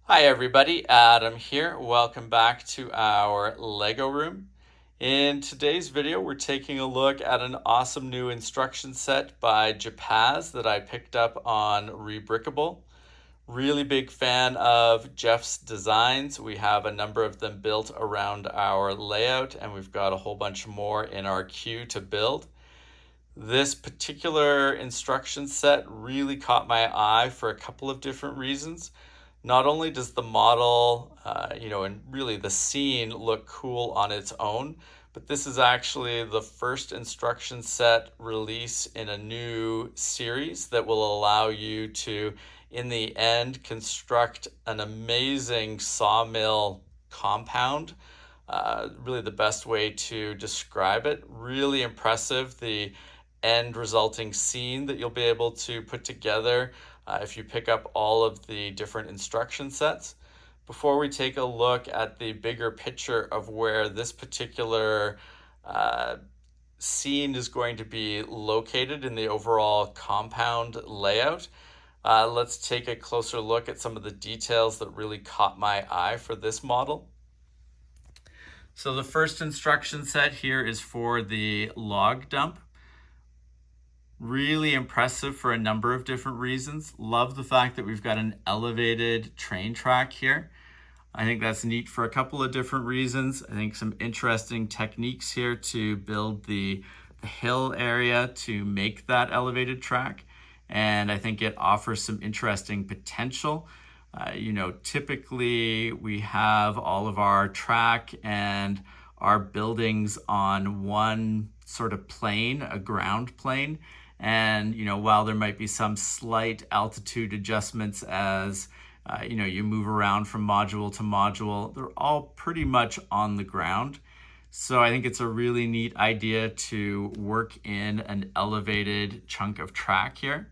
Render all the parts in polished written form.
Hi everybody, Adam here. Welcome back to our Lego room. In today's video, we're taking a look at an awesome new instruction set by Jepaz that I picked up on Rebrickable. Really big fan of Jeff's designs. We have a number of them built around our layout, and we've got a whole bunch more in our queue to build. This particular instruction set really caught my eye for a couple of different reasons. Not only does the model, and really the scene look cool on its own, but this is actually the first instruction set release in a new series that will allow you to, in the end, construct an amazing sawmill compound. Really the best way to describe it. Really impressive. The end resulting scene that you'll be able to put together if you pick up all of the different instruction sets. Before we take a look at the bigger picture of where this particular scene is going to be located in the overall compound layout, let's take a closer look at some of the details that really caught my eye for this model. So the first instruction set here is for the log dump. Really impressive for a number of different reasons. Love the fact that we've got an elevated train track here. I think that's neat for a couple of different reasons. I think some interesting techniques here to build the hill area to make that elevated track. And I think it offers some interesting potential. Typically we have all of our track and our buildings on one sort of plane, a ground plane. And, while there might be some slight altitude adjustments as, you move around from module to module, they're all pretty much on the ground. So I think it's a really neat idea to work in an elevated chunk of track here.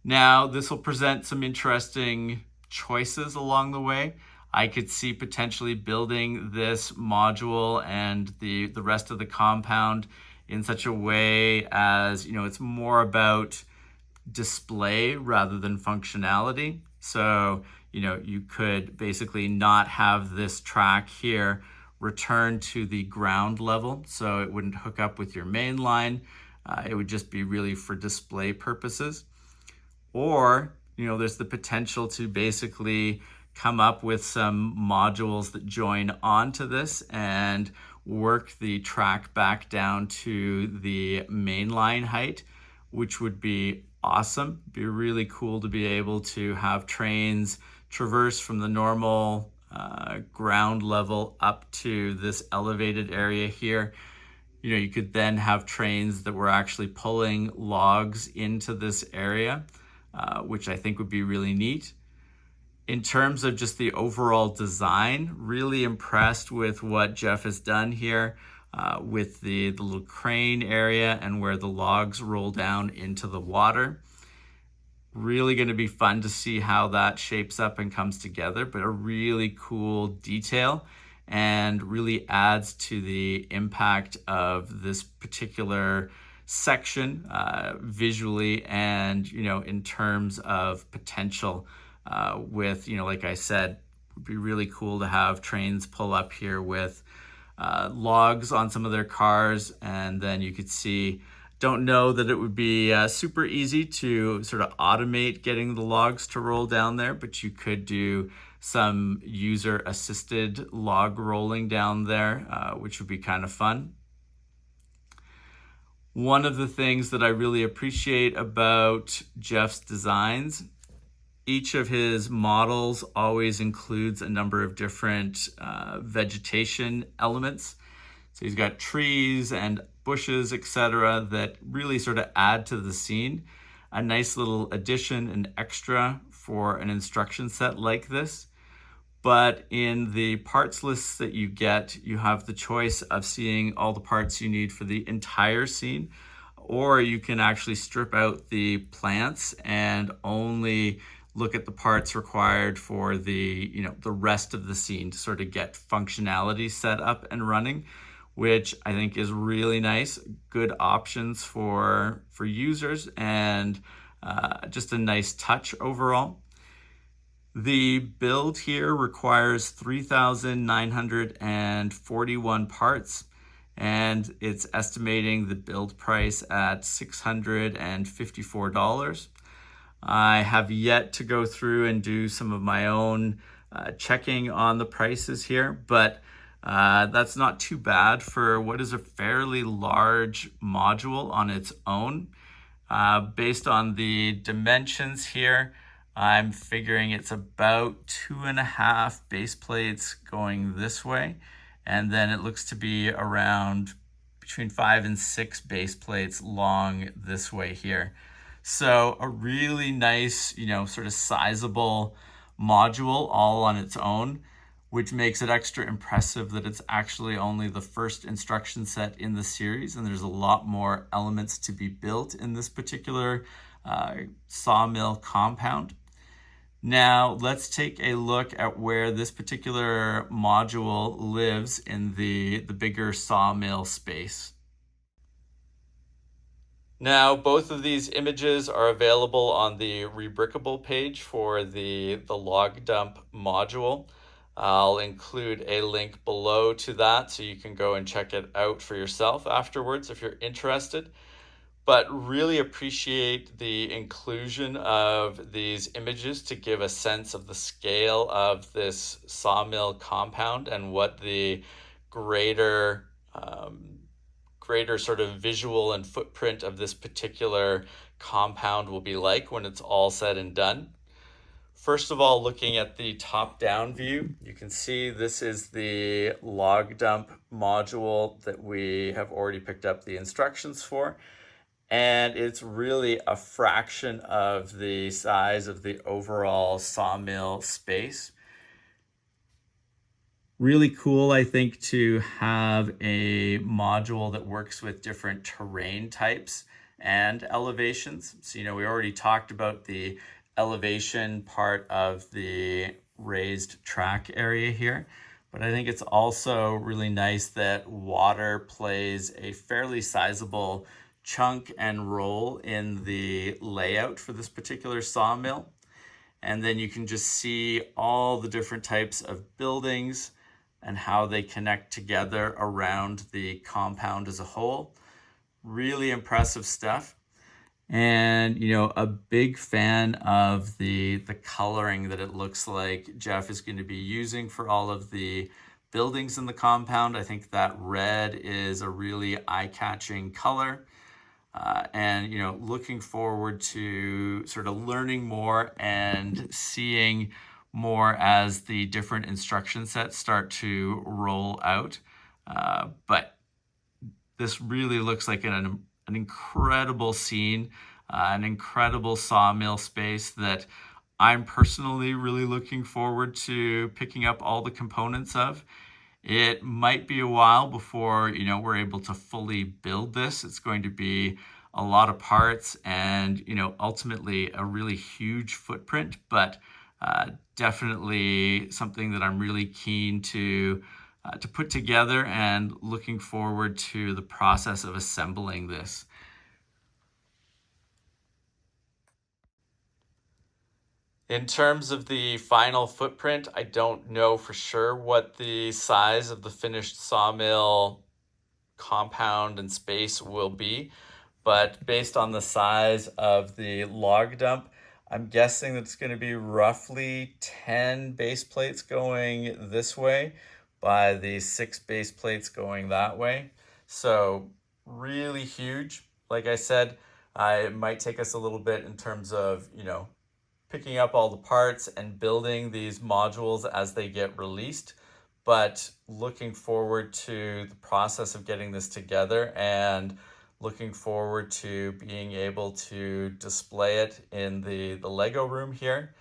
Now, this will present some interesting choices along the way. I could see potentially building this module and the rest of the compound in such a way as, it's more about display rather than functionality. So, you could basically not have this track here return to the ground level, so it wouldn't hook up with your main line. It would just be really for display purposes. Or, there's the potential to basically come up with some modules that join onto this and work the track back down to the mainline height, which would be awesome. Be really cool to be able to have trains traverse from the normal ground level up to this elevated area here. You could then have trains that were actually pulling logs into this area, which I think would be really neat. In terms of just the overall design, really impressed with what Jeff has done here with the little crane area and where the logs roll down into the water. Really going to be fun to see how that shapes up and comes together, but a really cool detail and really adds to the impact of this particular section visually and, in terms of potential. With, like I said, it would be really cool to have trains pull up here with logs on some of their cars. And then you could see, don't know that it would be super easy to sort of automate getting the logs to roll down there, but you could do some user assisted log rolling down there, which would be kind of fun. One of the things that I really appreciate about Jeff's designs, each of his models always includes a number of different vegetation elements. So he's got trees and bushes, etc., that really sort of add to the scene. A nice little addition and extra for an instruction set like this. But in the parts lists that you get, you have the choice of seeing all the parts you need for the entire scene, or you can actually strip out the plants and only look at the parts required for the rest of the scene to sort of get functionality set up and running, which I think is really nice. Good options for users and just a nice touch overall. The build here requires 3,941 parts, and it's estimating the build price at $654. I have yet to go through and do some of my own checking on the prices here, but that's not too bad for what is a fairly large module on its own. Based on the dimensions here, I'm figuring it's about 2.5 base plates going this way, and then it looks to be around between 5 and 6 base plates long this way here. So a really nice, sort of sizable module all on its own, which makes it extra impressive that it's actually only the first instruction set in the series, and there's a lot more elements to be built in this particular sawmill compound. Now, let's take a look at where this particular module lives in the bigger sawmill space. Now, both of these images are available on the Rebrickable page for the log dump module. I'll include a link below to that so you can go and check it out for yourself afterwards if you're interested. But really appreciate the inclusion of these images to give a sense of the scale of this sawmill compound and what the greater sort of visual and footprint of this particular compound will be like when it's all said and done. First of all, looking at the top-down view, you can see this is the log dump module that we have already picked up the instructions for. And it's really a fraction of the size of the overall sawmill space. Really cool, I think, to have a module that works with different terrain types and elevations. So, we already talked about the elevation part of the raised track area here, but I think it's also really nice that water plays a fairly sizable chunk and role in the layout for this particular sawmill. And then you can just see all the different types of buildings and how they connect together around the compound as a whole. Really impressive stuff. And, a big fan of the coloring that it looks like Jeff is going to be using for all of the buildings in the compound. I think that red is a really eye-catching color. And, looking forward to sort of learning more and seeing more as the different instruction sets start to roll out. But this really looks like an incredible scene, an incredible sawmill space that I'm personally really looking forward to picking up all the components of. It might be a while before, we're able to fully build this. It's going to be a lot of parts and, ultimately a really huge footprint, but definitely something that I'm really keen to put together and looking forward to the process of assembling this. In terms of the final footprint, I don't know for sure what the size of the finished sawmill compound and space will be, but based on the size of the log dump, I'm guessing that it's going to be roughly 10 base plates going this way by the 6 base plates going that way. So really huge. Like I said, it might take us a little bit in terms of, picking up all the parts and building these modules as they get released, but looking forward to the process of getting this together and looking forward to being able to display it in the Lego room here.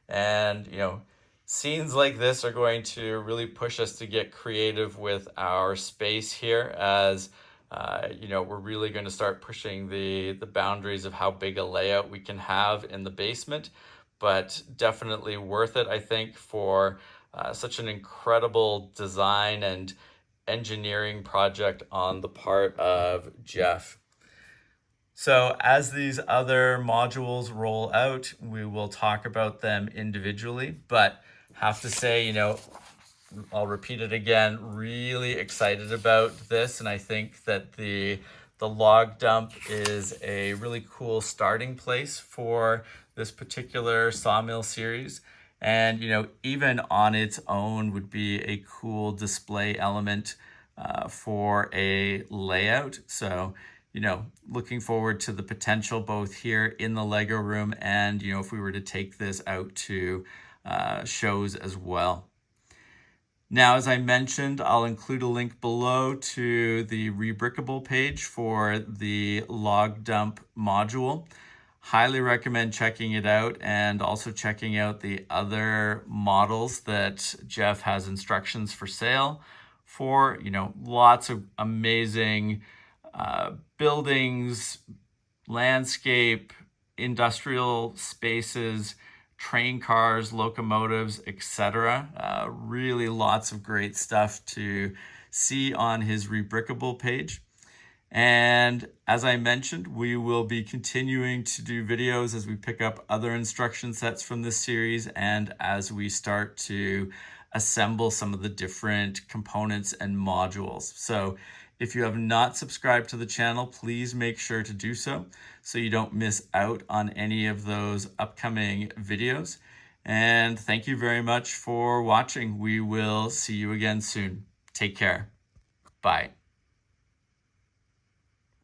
And, scenes like this are going to really push us to get creative with our space here as we're really going to start pushing the boundaries of how big a layout we can have in the basement. But definitely worth it, I think, for such an incredible design and engineering project on the part of Jeff. So as these other modules roll out, we will talk about them individually, but have to say, I'll repeat it again, really excited about this. And I think that the log dump is a really cool starting place for this particular sawmill series. And, even on its own would be a cool display element for a layout. So, looking forward to the potential both here in the Lego room and, if we were to take this out to shows as well. Now, as I mentioned, I'll include a link below to the Rebrickable page for the log dump module. Highly recommend checking it out and also checking out the other models that Jeff has instructions for sale for. Lots of amazing buildings, landscape, industrial spaces, train cars, locomotives, etc. Really lots of great stuff to see on his Rebrickable page. And as I mentioned, we will be continuing to do videos as we pick up other instruction sets from this series and as we start to assemble some of the different components and modules. So if you have not subscribed to the channel, please make sure to do so you don't miss out on any of those upcoming videos. And thank you very much for watching. We will see you again soon. Take care. Bye.